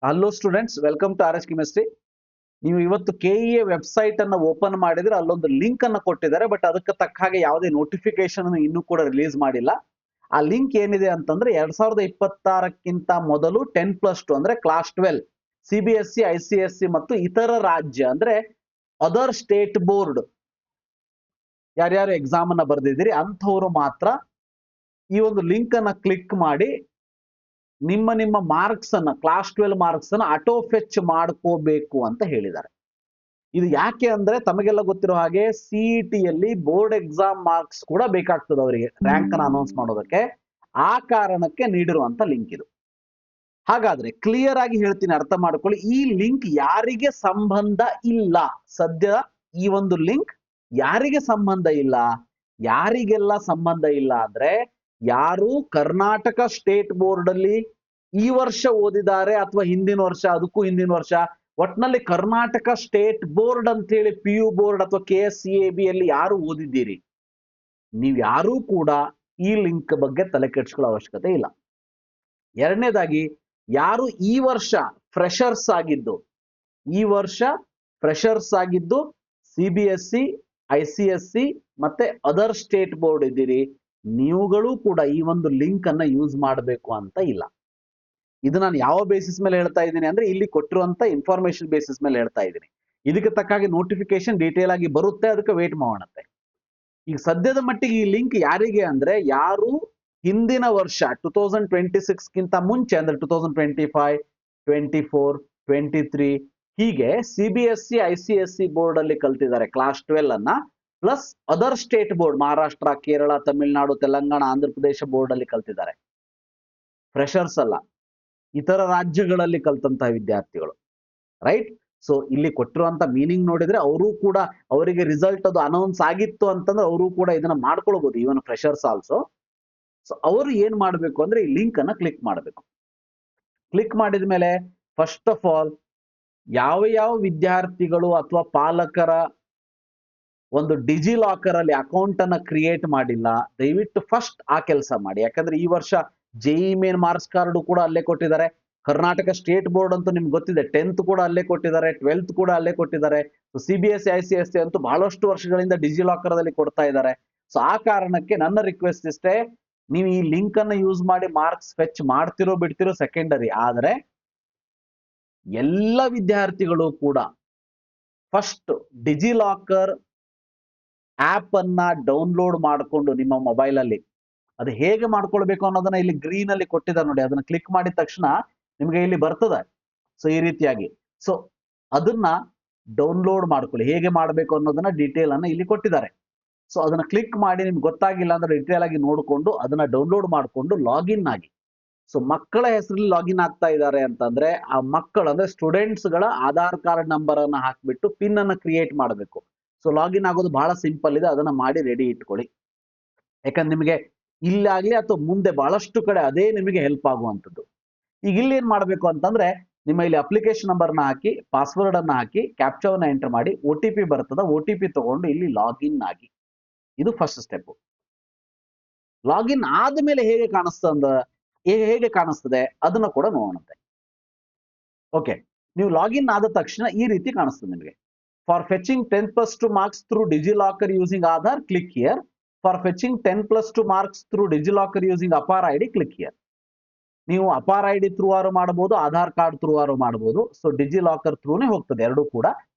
Hello students, welcome to R S chemistry. ನೀವು ಇವತ್ತು KEA website ಅನ್ನ ಓಪನ್ ಮಾಡಿದ್ರೆ ಅಲ್ಲೊಂದು ಲಿಂಕ್ ಅನ್ನ ಕೊಟ್ಟಿದ್ದಾರೆ. ಬಟ್ ಅದಕ್ಕೆ ತಕ್ಕ ಹಾಗೆ ಯಾವುದೇ ನೋಟಿಫಿಕೇಶನ್ ಇನ್ನೂ ಕೂಡ ರಿಲೀಸ್ ಮಾಡಿಲ್ಲ. ಆ ಲಿಂಕ್ ಏನಿದೆ ಅಂತಂದ್ರೆ 2026ಕ್ಕಿಂತ ಮೊದಲು 10+2 ಅಂದ್ರೆ ಕ್ಲಾಸ್ 12 CBSE, ICSE ಮತ್ತು ಇತರ ರಾಜ್ಯ ಅಂದ್ರೆ ಅದರ್ ಸ್ಟೇಟ್ ಬೋರ್ಡ್ ಯಾರ್ಯಾರು ಎಕ್ಸಾಮ್ ಅನ್ನ ಬರೆದಿದ್ದೀರಿ ಅಂಥವ್ರು ಮಾತ್ರ ಈ ಒಂದು ಲಿಂಕ್ ಅನ್ನ ಕ್ಲಿಕ್ ಮಾಡಿ ನಿಮ್ಮ ಮಾರ್ಕ್ಸ್ ಅನ್ನ ಕ್ಲಾಸ್ 12 ಮಾರ್ಕ್ಸ್ ಅನ್ನ ಆಟೋ ಫೆಚ್ ಮಾಡ್ಕೋಬೇಕು ಅಂತ ಹೇಳಿದ್ದಾರೆ. ಇದು ಯಾಕೆ ಅಂದ್ರೆ ತಮಗೆಲ್ಲ ಗೊತ್ತಿರೋ ಹಾಗೆ ಸಿಇಟಿಯಲ್ಲಿ ಬೋರ್ಡ್ ಎಕ್ಸಾಮ್ ಮಾರ್ಕ್ಸ್ ಕೂಡ ಬೇಕಾಗ್ತದೆ ಅವರಿಗೆ ರ್ಯಾಂಕ್ ಅನ್ನ ಅನೌನ್ಸ್ ಮಾಡೋದಕ್ಕೆ. ಆ ಕಾರಣಕ್ಕೆ ನೀಡಿರುವಂತ ಲಿಂಕ್ ಇದು. ಹಾಗಾದ್ರೆ ಕ್ಲಿಯರ್ ಆಗಿ ಹೇಳ್ತೀನಿ, ಅರ್ಥ ಮಾಡ್ಕೊಳ್ಳಿ. ಈ ಲಿಂಕ್ ಯಾರಿಗೆ ಸಂಬಂಧ ಇಲ್ಲ. ಸದ್ಯ ಈ ಒಂದು ಲಿಂಕ್ ಯಾರಿಗೆ ಸಂಬಂಧ ಇಲ್ಲ, ಯಾರಿಗೆಲ್ಲ ಸಂಬಂಧ ಇಲ್ಲ ಅಂದ್ರೆ ಯಾರು ಕರ್ನಾಟಕ ಸ್ಟೇಟ್ ಬೋರ್ಡ್ ಅಲ್ಲಿ ಈ ವರ್ಷ ಓದಿದ್ದಾರೆ ಅಥವಾ ಹಿಂದಿನ ವರ್ಷ, ಅದಕ್ಕೂ ಹಿಂದಿನ ವರ್ಷ, ಒಟ್ನಲ್ಲಿ ಕರ್ನಾಟಕ ಸ್ಟೇಟ್ ಬೋರ್ಡ್ ಅಂತ ಹೇಳಿ PU ಬೋರ್ಡ್ ಅಥವಾ KSCAB ಅಲ್ಲಿ ಯಾರು ಓದಿದ್ದೀರಿ, ನೀವ್ ಯಾರೂ ಕೂಡ ಈ ಲಿಂಕ್ ಬಗ್ಗೆ ತಲೆ ಕೆಡಿಸ್ಕೊಳ್ಳೋ ಅವಶ್ಯಕತೆ ಇಲ್ಲ. ಎರಡನೇದಾಗಿ, ಯಾರು ಈ ವರ್ಷ ಫ್ರೆಷರ್ಸ್ ಆಗಿದ್ದು, ಈ ವರ್ಷ ಫ್ರೆಷರ್ಸ್ ಆಗಿದ್ದು CBSE, ICSE ಮತ್ತೆ ಅದರ್ ಸ್ಟೇಟ್ ಬೋರ್ಡ್ ಇದ್ದೀರಿ, ನೀವುಗಳು ಕೂಡ ಈ ಒಂದು ಲಿಂಕ್ ಅನ್ನ ಯೂಸ್ ಮಾಡಬೇಕು ಅಂತ ಇಲ್ಲ. ಇದು ನಾನು ಯಾವ ಬೇಸಿಸ್ ಮೇಲೆ ಹೇಳ್ತಾ ಇದ್ದೀನಿ ಅಂದ್ರೆ ಇಲ್ಲಿ ಕೊಟ್ಟಿರುವಂತ ಇನ್ಫಾರ್ಮೇಶನ್ ಬೇಸಿಸ್ ಮೇಲೆ ಹೇಳ್ತಾ ಇದ್ದೀನಿ. ಇದಕ್ಕೆ ತಕ್ಕ ಹಾಗೆ ನೋಟಿಫಿಕೇಶನ್ ಡೀಟೇಲ್ ಆಗಿ ಬರುತ್ತೆ, ಅದಕ್ಕೆ ವೇಟ್ ಮಾಡೋಣಂತೆ. ಈಗ ಸದ್ಯದ ಮಟ್ಟಿಗೆ ಈ ಲಿಂಕ್ ಯಾರಿಗೆ ಅಂದ್ರೆ ಯಾರು ಹಿಂದಿನ ವರ್ಷ 2026ಕ್ಕಿಂತ ಮುಂಚೆ ಅಂದ್ರೆ 2025, 24, 23 ಹೀಗೆ CBSE, ICSE ಬೋರ್ಡ್ ಅಲ್ಲಿ ಕಲ್ತಿದ್ದಾರೆ ಕ್ಲಾಸ್ 12 ಅನ್ನ, plus other state board Maharashtra, Kerala, Tamil Nadu, Telangana, Andhra Pradesh board ಅಲ್ಲಿ ಕಲ್ತಿದ್ದಾರೆ. ಫ್ರೆಷರ್ಸ್ ಅಲ್ಲ, ಇತರ ರಾಜ್ಯಗಳಲ್ಲಿ ಕಲ್ತಂತಹ ವಿದ್ಯಾರ್ಥಿಗಳು, ರೈಟ್? ಸೊ ಇಲ್ಲಿ ಕೊಟ್ಟಿರುವಂತ ಮೀನಿಂಗ್ ನೋಡಿದ್ರೆ ಅವರು ಕೂಡ, ಅವರಿಗೆ ರಿಸಲ್ಟ್ ಅದು ಅನೌನ್ಸ್ ಆಗಿತ್ತು ಅಂತಂದ್ರೆ ಅವರು ಕೂಡ ಇದನ್ನ ಮಾಡ್ಕೊಳ್ಬಹುದು, ಇವನ್ ಫ್ರೆಷರ್ಸ್ ಆಲ್ಸೋ. ಸೊ ಅವರು ಏನ್ ಮಾಡ್ಬೇಕು ಅಂದ್ರೆ ಈ ಲಿಂಕ್ ಅನ್ನ ಕ್ಲಿಕ್ ಮಾಡಬೇಕು. ಕ್ಲಿಕ್ ಮಾಡಿದ ಮೇಲೆ ಫಸ್ಟ್ ಆಫ್ ಆಲ್ ಯಾವ ವಿದ್ಯಾರ್ಥಿಗಳು ಅಥವಾ ಪಾಲಕರ ಒಂದು ಡಿಜಿ ಲಾಕರ್ ಅಲ್ಲಿ ಅಕೌಂಟ್ ಅನ್ನ ಕ್ರಿಯೇಟ್ ಮಾಡಿಲ್ಲ, ದಯವಿಟ್ಟು ಫಸ್ಟ್ ಆ ಕೆಲಸ ಮಾಡಿ. ಯಾಕಂದ್ರೆ ಈ ವರ್ಷ JEE ಮೇನ್ ಮಾರ್ಕ್ಸ್ ಕಾರ್ಡ್ ಕೂಡ ಅಲ್ಲೇ ಕೊಟ್ಟಿದ್ದಾರೆ. ಕರ್ನಾಟಕ ಸ್ಟೇಟ್ ಬೋರ್ಡ್ ಅಂತೂ ನಿಮ್ಗೆ ಗೊತ್ತಿದೆ, 10th ಕೂಡ ಅಲ್ಲೇ ಕೊಟ್ಟಿದ್ದಾರೆ, 12th ಕೂಡ ಅಲ್ಲೇ ಕೊಟ್ಟಿದ್ದಾರೆ. CBSE, ICSE ಅಂತೂ ಬಹಳಷ್ಟು ವರ್ಷಗಳಿಂದ ಡಿಜಿ ಲಾಕರ್ ಅಲ್ಲಿ ಕೊಡ್ತಾ ಇದ್ದಾರೆ. ಸೊ ಆ ಕಾರಣಕ್ಕೆ ನನ್ನ ರಿಕ್ವೆಸ್ಟ್ ಇಷ್ಟೇ, ನೀವು ಈ ಲಿಂಕ್ ಅನ್ನ ಯೂಸ್ ಮಾಡಿ ಮಾರ್ಕ್ಸ್ ಫೆಚ್ ಮಾಡ್ತಿರೋ ಬಿಡ್ತಿರೋ ಸೆಕೆಂಡರಿ, ಆದ್ರೆ ಎಲ್ಲ ವಿದ್ಯಾರ್ಥಿಗಳು ಕೂಡ ಫಸ್ಟ್ ಡಿಜಿ ಲಾಕರ್ ಆಪ್ ಅನ್ನ ಡೌನ್ಲೋಡ್ ಮಾಡಿಕೊಂಡು ನಿಮ್ಮ ಮೊಬೈಲ್ ಅಲ್ಲಿ, ಅದು ಹೇಗೆ ಮಾಡ್ಕೊಳ್ಬೇಕು ಅನ್ನೋದನ್ನ ಇಲ್ಲಿ ಗ್ರೀನ್ ಅಲ್ಲಿ ಕೊಟ್ಟಿದ್ದಾರೆ ನೋಡಿ, ಅದನ್ನ ಕ್ಲಿಕ್ ಮಾಡಿದ ತಕ್ಷಣ ನಿಮ್ಗೆ ಇಲ್ಲಿ ಬರ್ತದೆ. ಸೊ ಈ ರೀತಿಯಾಗಿ, ಸೊ ಅದನ್ನ ಡೌನ್ಲೋಡ್ ಮಾಡ್ಕೊಳ್ಳಿ. ಹೇಗೆ ಮಾಡಬೇಕು ಅನ್ನೋದನ್ನ ಡೀಟೇಲ್ ಅನ್ನ ಇಲ್ಲಿ ಕೊಟ್ಟಿದ್ದಾರೆ. ಸೊ ಅದನ್ನ ಕ್ಲಿಕ್ ಮಾಡಿ, ನಿಮ್ಗೆ ಗೊತ್ತಾಗಿಲ್ಲ ಅಂದ್ರೆ ಡೀಟೇಲ್ ಆಗಿ ನೋಡಿಕೊಂಡು ಅದನ್ನ ಡೌನ್ಲೋಡ್ ಮಾಡಿಕೊಂಡು ಲಾಗಿನ್ ಆಗಿ. ಸೊ ಮಕ್ಕಳ ಹೆಸರಲ್ಲಿ ಲಾಗಿನ್ ಆಗ್ತಾ ಇದ್ದಾರೆ ಅಂತಂದ್ರೆ ಆ ಮಕ್ಕಳು ಅಂದ್ರೆ ಸ್ಟೂಡೆಂಟ್ಸ್ ಗಳ ಆಧಾರ್ ಕಾರ್ಡ್ ನಂಬರ್ ಅನ್ನ ಹಾಕ್ಬಿಟ್ಟು ಪಿನ್ ಅನ್ನ ಕ್ರಿಯೇಟ್ ಮಾಡಬೇಕು. ಸೊ ಲಾಗಿನ್ ಆಗೋದು ಬಹಳ ಸಿಂಪಲ್ ಇದೆ, ಅದನ್ನ ಮಾಡಿ ರೆಡಿ ಇಟ್ಕೊಳ್ಳಿ. ಯಾಕಂದ್ರೆ ನಿಮಗೆ ಇಲ್ಲಾಗ್ಲಿ ಅಥವಾ ಮುಂದೆ ಬಹಳಷ್ಟು ಕಡೆ ಅದೇ ನಿಮಗೆ ಹೆಲ್ಪ್ ಆಗುವಂಥದ್ದು. ಈಗ ಇಲ್ಲಿ ಏನ್ ಮಾಡ್ಬೇಕು ಅಂತಂದ್ರೆ, ನಿಮ್ಮ ಇಲ್ಲಿ ಅಪ್ಲಿಕೇಶನ್ ನಂಬರ್ನ ಹಾಕಿ, ಪಾಸ್ವರ್ಡ್ ಅನ್ನ ಹಾಕಿ, ಕ್ಯಾಪ್ಚಾವನ್ನ ಎಂಟರ್ ಮಾಡಿ, OTP ಬರ್ತದ, OTP ತಗೊಂಡು ಇಲ್ಲಿ ಲಾಗಿನ್ ಆಗಿ. ಇದು ಫಸ್ಟ್ ಸ್ಟೆಪ್. ಲಾಗಿನ್ ಆದ್ಮೇಲೆ ಹೇಗೆ ಕಾಣಿಸ್ತದೆ ಅದನ್ನ ಕೂಡ ನೋಡೋಣಂತೆ. ಓಕೆ, ನೀವು ಲಾಗಿನ್ ಆದ ತಕ್ಷಣ ಈ ರೀತಿ ಕಾಣಿಸ್ತದೆ ನಿಮಗೆ. For fetching 10+2 marks through DigiLocker using Aadhaar, click here. For fetching 10+2 marks through DigiLocker using APAAR ID, click here. ನೀವು ಅಪಾರ್ ID ಥ್ರೂ ಆರು ಮಾಡಬಹುದು, ಆಧಾರ್ ಕಾರ್ಡ್ ಥ್ರೂ ಆರು ಮಾಡಬಹುದು. ಸೊ ಡಿಜಿ ಲಾಕರ್ ಥ್ರೂನೇ ಹೋಗ್ತದೆ ಎರಡೂ ಕೂಡ.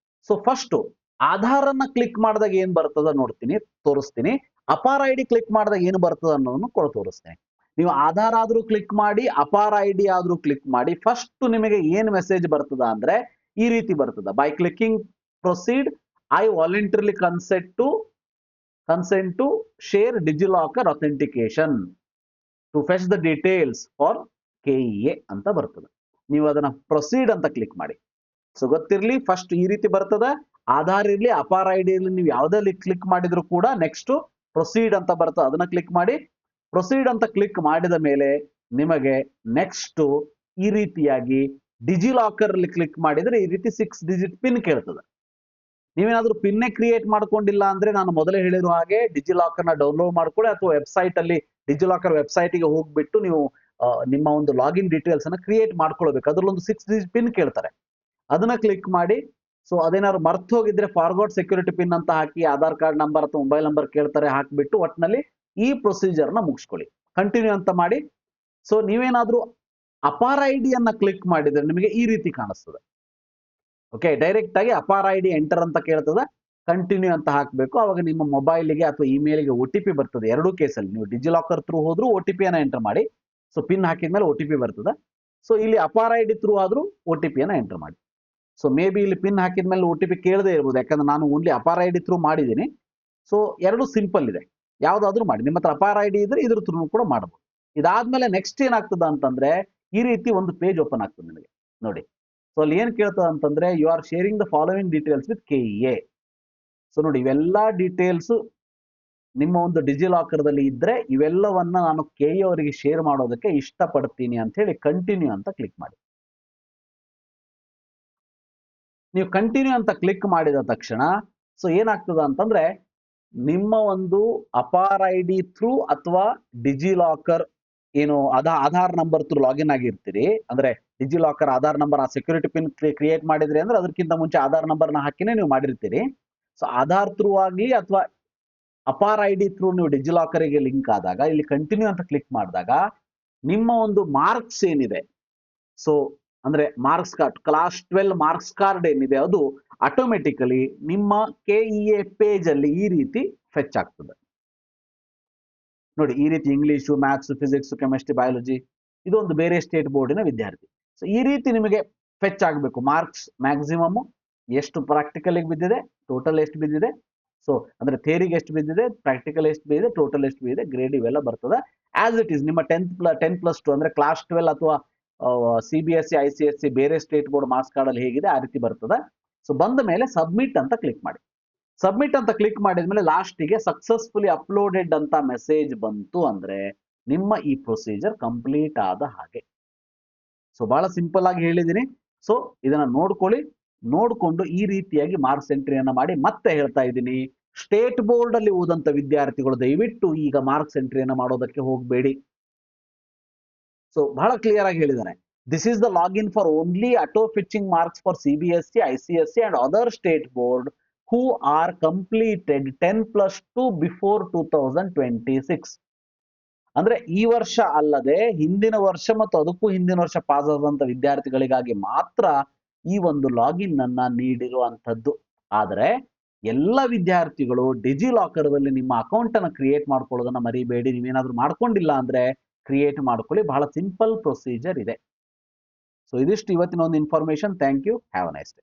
ಸೊ ಫಸ್ಟ್ ಆಧಾರ್ ಅನ್ನ ಕ್ಲಿಕ್ ಮಾಡಿದಾಗ ಏನ್ ಬರ್ತದ ತೋರಿಸ್ತೀನಿ. ಅಪಾರ್ ID ಕ್ಲಿಕ್ ಮಾಡಿದಾಗ ಏನು ಬರ್ತದ ಅನ್ನೋದನ್ನು ಕೂಡ ತೋರಿಸ್ತೇನೆ. ನೀವು ಆಧಾರ್ ಆದ್ರೂ ಕ್ಲಿಕ್ ಮಾಡಿ, ಅಪಾರ್ ID ಆದ್ರೂ ಕ್ಲಿಕ್ ಮಾಡಿ, ಫಸ್ಟ್ ನಿಮಗೆ ಏನ್ ಮೆಸೇಜ್ ಬರ್ತದ ಅಂದ್ರೆ ಈ ರೀತಿ ಬರ್ತದ. By clicking proceed, I voluntarily consent to share DigiLocker authentication to fetch the details for KEA ಅಂತ ಬರ್ತದೆ. ನೀವು ಅದನ್ನ ಪ್ರೊಸೀಡ್ ಅಂತ ಕ್ಲಿಕ್ ಮಾಡಿ. ಸೊ ಗೊತ್ತಿರ್ಲಿ, ಫಸ್ಟ್ ಈ ರೀತಿ ಬರ್ತದೆ. ಆಧಾರ್ ಇರ್ಲಿ, ಅಪಾರ್ ID ಇರ್ಲಿ, ನೀವು ಯಾವ್ದಲ್ಲಿ ಕ್ಲಿಕ್ ಮಾಡಿದ್ರು ಕೂಡ ನೆಕ್ಸ್ಟ್ ಪ್ರೊಸೀಡ್ ಅಂತ ಬರ್ತದೆ, ಅದನ್ನ ಕ್ಲಿಕ್ ಮಾಡಿ. ಪ್ರೊಸೀಡ್ ಅಂತ ಕ್ಲಿಕ್ ಮಾಡಿದ ಮೇಲೆ ನಿಮಗೆ ನೆಕ್ಸ್ಟ್ ಈ ರೀತಿಯಾಗಿ ಡಿಜಿ ಲಾಕರ್ ಅಲ್ಲಿ ಕ್ಲಿಕ್ ಮಾಡಿದ್ರೆ ಈ ರೀತಿ 6 ಡಿಜಿಟ್ ಪಿನ್ ಕೇಳ್ತದೆ. ನೀವೇನಾದ್ರೂ ಪಿನ್ನೇ ಕ್ರಿಯೇಟ್ ಮಾಡ್ಕೊಂಡಿಲ್ಲ ಅಂದ್ರೆ ನಾನು ಮೊದಲೇ ಹೇಳಿರೋ ಹಾಗೆ ಡಿಜಿ ಲಾಕರ್ ನ ಡೌನ್ಲೋಡ್ ಮಾಡ್ಕೊಳ್ಳಿ, ಅಥವಾ ವೆಬ್ಸೈಟ್ ಅಲ್ಲಿ ಡಿಜಿ ಲಾಕರ್ ವೆಬ್ಸೈಟ್ ಗೆ ಹೋಗ್ಬಿಟ್ಟು ನೀವು ನಿಮ್ಮ ಒಂದು ಲಾಗಿನ್ ಡೀಟೇಲ್ಸ್ ಅನ್ನ ಕ್ರಿಯೇಟ್ ಮಾಡ್ಕೊಳ್ಬೇಕು. ಅದ್ರಲ್ಲಿ ಒಂದು 6 ಡಿಜಿಟ್ ಪಿನ್ ಕೇಳ್ತಾರೆ, ಅದನ್ನ ಕ್ಲಿಕ್ ಮಾಡಿ. ಸೊ ಅದೇನಾದ್ರು ಮರ್ತು ಹೋಗಿದ್ರೆ ಫಾರ್ವರ್ಡ್ ಸೆಕ್ಯೂರಿಟಿ ಪಿನ್ ಅಂತ ಹಾಕಿ, ಆಧಾರ್ ಕಾರ್ಡ್ ನಂಬರ್ ಅಥವಾ ಮೊಬೈಲ್ ನಂಬರ್ ಕೇಳ್ತಾರೆ, ಹಾಕ್ಬಿಟ್ಟು ಒಟ್ಟಿನಲ್ಲಿ ಈ ಪ್ರೊಸೀಜರ್ ನ ಮುಗಿಸ್ಕೊಳ್ಳಿ. ಕಂಟಿನ್ಯೂ ಅಂತ ಮಾಡಿ. ಸೊ ನೀವೇನಾದ್ರೂ ಅಪಾರ್ ಐಡಿ ಅನ್ನ ಕ್ಲಿಕ್ ಮಾಡಿದ್ರೆ ನಿಮಗೆ ಈ ರೀತಿ ಕಾಣಿಸ್ತದೆ. ಓಕೆ, ಡೈರೆಕ್ಟ್ ಆಗಿ ಅಪಾರ್ ಐಡಿ ಎಂಟರ್ ಅಂತ ಕೇಳ್ತದೆ, ಕಂಟಿನ್ಯೂ ಅಂತ ಹಾಕಬೇಕು. ಅವಾಗ ನಿಮ್ಮ ಮೊಬೈಲಿಗೆ ಅಥವಾ ಇಮೇಲ್ಗೆ OTP ಬರ್ತದೆ. ಎರಡೂ ಕೇಸಲ್ಲಿ ನೀವು ಡಿಜಿಲಾಕರ್ ಥ್ರೂ ಹೋದ್ರೂ OTP ಅನ್ನ ಎಂಟರ್ ಮಾಡಿ. ಸೊ ಪಿನ್ ಹಾಕಿದ್ಮೇಲೆ OTP ಬರ್ತದೆ. ಸೊ ಇಲ್ಲಿ ಅಪಾರ್ ಐಡಿ ಥ್ರೂ ಆದ್ರೂ OTP ಅನ್ನ ಎಂಟರ್ ಮಾಡಿ. ಸೊ ಮೇ ಬಿ ಇಲ್ಲಿ ಪಿನ್ ಹಾಕಿದ್ಮೇಲೆ OTP ಕೇಳದೇ ಇರ್ಬೋದು, ಯಾಕಂದ್ರೆ ನಾನು ಓನ್ಲಿ ಅಪಾರ್ ಐಡಿ ಥ್ರೂ ಮಾಡಿದ್ದೀನಿ. ಸೊ ಎರಡು ಸಿಂಪಲ್ ಇದೆ, ಯಾವ್ದಾದ್ರೂ ಮಾಡಿ. ನಿಮ್ಮ ಹತ್ರ ಅಪಾರ್ ಐಡಿ ಇದ್ರೆ ಇದ್ರ ಥ್ರೂ ಕೂಡ ಮಾಡಬಹುದು. ಇದಾದ್ಮೇಲೆ ನೆಕ್ಸ್ಟ್ ಏನಾಗ್ತದ ಅಂತಂದ್ರೆ ಈ ರೀತಿ ಒಂದು ಪೇಜ್ ಓಪನ್ ಆಗ್ತದೆ ನಿಮಗೆ ನೋಡಿ. ಸೊ ಅಲ್ಲಿ ಏನ್ ಕೇಳ್ತದ ಅಂತಂದ್ರೆ you are sharing the following details with KEA. So ನೋಡಿ, ಇವೆಲ್ಲಾ ಡೀಟೇಲ್ಸ್ ನಿಮ್ಮ ಒಂದು ಡಿಜಿಲಾಕರ್ದಲ್ಲಿ ಇದ್ರೆ ಇವೆಲ್ಲವನ್ನ ನಾನು KEA ಅವರಿಗೆ ಶೇರ್ ಮಾಡೋದಕ್ಕೆ ಇಷ್ಟಪಡ್ತೀನಿ ಅಂತ ಹೇಳಿ ಕಂಟಿನ್ಯೂ ಅಂತ ಕ್ಲಿಕ್ ಮಾಡಿ. ನೀವು ಕಂಟಿನ್ಯೂ ಅಂತ ಕ್ಲಿಕ್ ಮಾಡಿದ ತಕ್ಷಣ ಸೊ ಏನಾಗ್ತದ ಅಂತಂದ್ರೆ ನಿಮ್ಮ ಒಂದು ಅಪಾರ್ ಐಡಿ ಥ್ರೂ ಅಥವಾ ಡಿಜಿಲಾಕರ್ ಏನು ಆಧಾರ್ ನಂಬರ್ ಥ್ರೂ ಲಾಗಿನ್ ಆಗಿರ್ತೀರಿ, ಅಂದ್ರೆ ಡಿಜಿಲಾಕರ್ ಆಧಾರ್ ನಂಬರ್ ಆ ಸೆಕ್ಯೂರಿಟಿ ಪಿನ್ ಕ್ರಿಯೇಟ್ ಮಾಡಿದ್ರಿ ಅಂದ್ರೆ ಅದಕ್ಕಿಂತ ಮುಂಚೆ ಆಧಾರ್ ನಂಬರ್ನ ಹಾಕಿನೇ ನೀವು ಮಾಡಿರ್ತೀರಿ. ಸೊ ಆಧಾರ್ ಥ್ರೂ ಆಗ್ಲಿ ಅಥವಾ ಅಪಾರ್ ಐಡಿ ಥ್ರೂ ನೀವು ಡಿಜಿಲಾಕರ್ಗೆ ಲಿಂಕ್ ಆದಾಗ ಇಲ್ಲಿ ಕಂಟಿನ್ಯೂ ಅಂತ ಕ್ಲಿಕ್ ಮಾಡಿದಾಗ ನಿಮ್ಮ ಒಂದು ಮಾರ್ಕ್ಸ್ ಏನಿದೆ, ಸೊ ಅಂದ್ರೆ marks card, class 12 marks card ಏನಿದೆ ಅದು ಆಟೋಮೆಟಿಕಲಿ ನಿಮ್ಮ KEA ಪೇಜ್ ಅಲ್ಲಿ ಈ ರೀತಿ ಫೆಚ್ ಆಗ್ತದೆ ನೋಡಿ. ಈ ರೀತಿ English, maths, physics, chemistry, biology, ಇದೊಂದು ಬೇರೆ ಸ್ಟೇಟ್ ಬೋರ್ಡಿನ ವಿದ್ಯಾರ್ಥಿ. ಸೊ ಈ ರೀತಿ ನಿಮಗೆ ಫೆಚ್ ಆಗಬೇಕು. ಮಾರ್ಕ್ಸ್ ಮ್ಯಾಕ್ಸಿಮಮ್ ಎಷ್ಟು ಪ್ರಾಕ್ಟಿಕಲ್ಗೆ ಬಿದ್ದಿದೆ, ಟೋಟಲ್ ಎಷ್ಟು ಬಿದ್ದಿದೆ, ಸೊ ಅಂದ್ರೆ ಥಿಯರಿಗೆ ಎಷ್ಟು ಬಿದ್ದಿದೆ, ಪ್ರಾಕ್ಟಿಕಲ್ ಎಷ್ಟು ಬಿದ್ದಿದೆ, ಟೋಟಲ್ ಎಷ್ಟು ಬಿದ್ದಿದೆ, ಗ್ರೇಡ್ ಇವೆಲ್ಲ ಬರ್ತದೆ. ಆಸ್ ಇಟ್ ಈಸ್ ನಿಮ್ಮ 10+2 ಅಂದ್ರೆ ಕ್ಲಾಸ್ 12 ಅಥವಾ CBSE, ICSE ಬೇರೆ ಸ್ಟೇಟ್ ಬೋರ್ಡ್ ಮಾರ್ಕ್ಸ್ ಕಾರ್ಡ್ ಅಲ್ಲಿ ಹೇಗಿದೆ ಆ ರೀತಿ ಬರ್ತದೆ. ಸೊ ಬಂದ ಮೇಲೆ ಸಬ್ಮಿಟ್ ಅಂತ ಕ್ಲಿಕ್ ಮಾಡಿ. ಸಬ್ಮಿಟ್ ಅಂತ ಕ್ಲಿಕ್ ಮಾಡಿದ್ಮೇಲೆ ಲಾಸ್ಟಿಗೆ ಸಕ್ಸಸ್ಫುಲಿ ಅಪ್ಲೋಡೆಡ್ ಅಂತ ಮೆಸೇಜ್ ಬಂತು ಅಂದ್ರೆ ನಿಮ್ಮ ಈ ಪ್ರೊಸೀಜರ್ ಕಂಪ್ಲೀಟ್ ಆದ ಹಾಗೆ. ಸೊ ಬಹಳ ಸಿಂಪಲ್ ಆಗಿ ಹೇಳಿದ್ದೀನಿ. ಸೊ ಇದನ್ನ ನೋಡ್ಕೊಳ್ಳಿ, ನೋಡ್ಕೊಂಡು ಈ ರೀತಿಯಾಗಿ ಮಾರ್ಕ್ಸ್ ಎಂಟ್ರಿಯನ್ನ ಮಾಡಿ. ಮತ್ತೆ ಹೇಳ್ತಾ ಇದ್ದೀನಿ, ಸ್ಟೇಟ್ ಬೋರ್ಡ್ ಅಲ್ಲಿ ಓದಂತ ವಿದ್ಯಾರ್ಥಿಗಳು ದಯವಿಟ್ಟು ಈಗ ಮಾರ್ಕ್ಸ್ ಎಂಟ್ರಿಯನ್ನ ಮಾಡೋದಕ್ಕೆ ಹೋಗಬೇಡಿ. ಸೊ ಬಹಳ ಕ್ಲಿಯರ್ ಆಗಿ ಹೇಳಿದ್ದಾರೆ. This is the login for only auto fetching marks for CBSE, ICSE and other state board who are completed 10+2 before 2026. ಅಂದ್ರೆ ಈ ವರ್ಷ ಅಲ್ಲದೆ ಹಿಂದಿನ ವರ್ಷ ಮತ್ತು ಅದಕ್ಕೂ ಹಿಂದಿನ ವರ್ಷ ಪಾಸ್ ಆದಂತ ವಿದ್ಯಾರ್ಥಿಗಳಿಗಾಗಿ ಮಾತ್ರ ಈ ಒಂದು ಲಾಗಿನ್ ಅನ್ನ ನೀಡಿರುವಂತದ್ದು. ಆದರೆ ಎಲ್ಲ ವಿದ್ಯಾರ್ಥಿಗಳು ಡಿಜಿಲಾಕರ್ದಲ್ಲಿ ನಿಮ್ಮ ಅಕೌಂಟ್ ಅನ್ನ ಕ್ರಿಯೇಟ್ ಮಾಡ್ಕೊಳ್ಳೋದನ್ನ ಮರಿಬೇಡಿ. ನೀವೇನಾದ್ರೂ ಮಾಡ್ಕೊಂಡಿಲ್ಲ ಅಂದ್ರೆ ಕ್ರಿಯೇಟ್ ಮಾಡ್ಕೊಳ್ಳಿ, ಬಹಳ ಸಿಂಪಲ್ ಪ್ರೊಸೀಜರ್ ಇದೆ. ಸೊ ಇದಿಷ್ಟು ಇವತ್ತಿನ ಒಂದು information. Thank you, have a nice day.